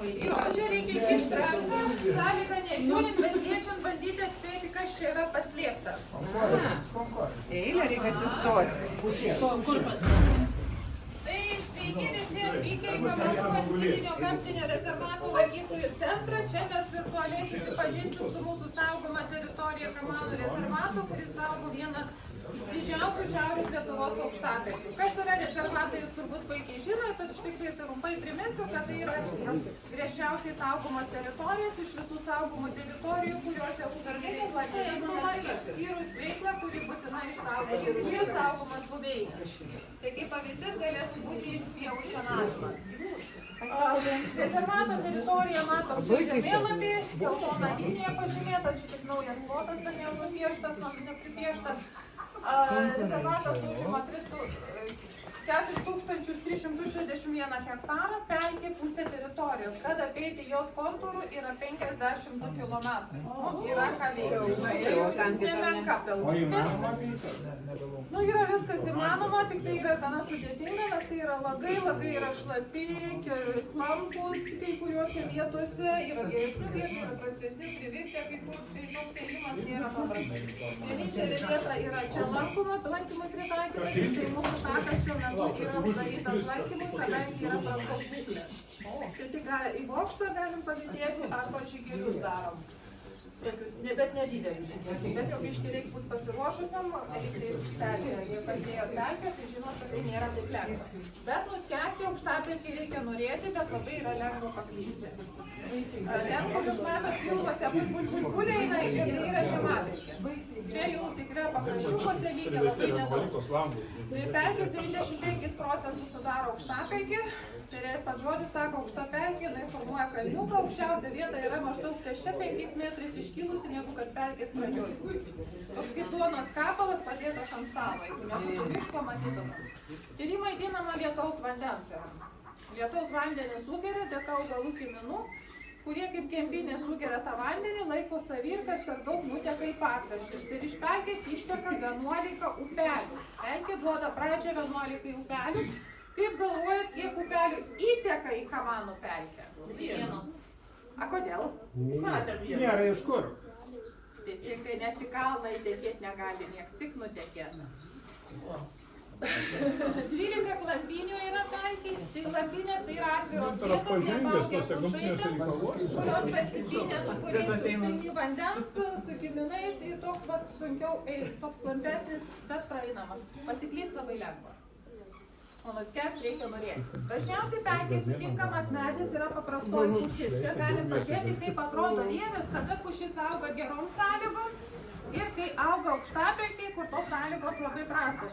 Jo, čia reikia įkišti ranką, sąlygą nežiūrint, bet liečiant bandyti atspėti, kas čia yra paslėpta. Eilė reikia atsistoti. Kur paslėpta? Tai sveiki visi atvykę į Kamanų valstybinio gamtinio rezervato lankytojų centrą. Čia mes virtualiai susipažinsim su mūsų saugoma teritorija Kamanų rezervato, kuris saugo vieną didžiausių Šiaurės Lietuvos aukštapelkių. Kas yra rezervatai, jūs turbūt puikiai žinote, tad štai tai trumpai priminsiu, kad tai yra griežčiausiai saugomos teritorijos iš visų saugomų teritorijų, kuriuose uždarbiai vadinama išskyrus veiklą, kuri būtina išsaugoti rūšis saugomas buveinės. Tai kaip pavyzdys galėtų būti pievų šienavimas. Rezervato teritorija matom žemėlapį, geltona linija pažymėta, čia tik naujas plotas, dar nenupieštas, nepripieštas. Rezervatas užima 4361 hektarą, pelkė pusė teritorijos. Kad apeiti jos kontūrų yra 52 km. Yra ką veikti. Nemenka pelkutė. Yra viskas įmanoma, tik tai yra gana sudėtinga, nes tai yra lagai yra šlapi, klampus kai kuriuose vietose, yra geresnių vietų, yra prastesnių, privirtę, kai kur tai toks ėjimas nėra paprastas. Vienintelė vieta yra čia lankoma, lankymui pritaikyta, tai mūsų takas šiuo metu yra uždarytas lankymui, kadangi yra prastos būklės. Tai tik į bokštą galim palydėti arba žygelius darom. Bet nedidelių žygelių. Bet jau biškį reikia būti pasiruošusiam, reikia pelkę. Jei pasėjo pelkę, tai žinot, kad tai nėra taip lengva. Bet nuskęsti aukštapelkį reikia norėti, bet labai yra lengva paklysti. Ten, kur jūs matot filmuose, bulbulė eina ir tai yra žemapelkės. Čia jau tikrai pakraščiukuose lygia labai nedaug. Pelkės 95% sudaro aukštapelkį. Tai pats žodis sako aukšta pelkė, jinai formuoja kalniuką, aukščiausia vieta yra maždaug ties 5 metrais iškilusi negu kad pelkės pradžioj. Toks kaip duonos kapalas padėtas ant stalo, jeigu nebūtų miško matytume. Tyrimai dinama lietaus vandens yra. Lietaus vandenį sugeria dėka augalų kiminų, kurie kaip kempinė sugeria tą vandenį, laiko savy ir kas per daug nuteka į pakraščius. Ir iš pelkės išteka 11 upelių. Pelkė duoda pradžią 11 upelių. Kaip galvojat, kiek upelių įteka į Kamanų pelkę? Vieno. A kodėl? Matėm vieną. Nėra iš kur. Teisingai, nes į kalną įtekėti negali nieks, tik nutekėti. 12 klampinių yra pelkiai. Tai klampinės tai yra atviros vietos, nepaugę pušaitė, kurios pasipynė su kuriais sustingi vandens, su kiminais ir toks sunkiau, toks klampesnis, bet praeinamas. Pasiklyst labai lengva. O nuskęst reikia norėti. Dažniausiai pelkėj sutinkamas medis yra paprastoji pušis. Čia galim pažiūrėti, kaip atrodo rievis, kada pušis auga gerom sąlygom ir kai auga aukštapelkėj, kur tos sąlygos labai prastos.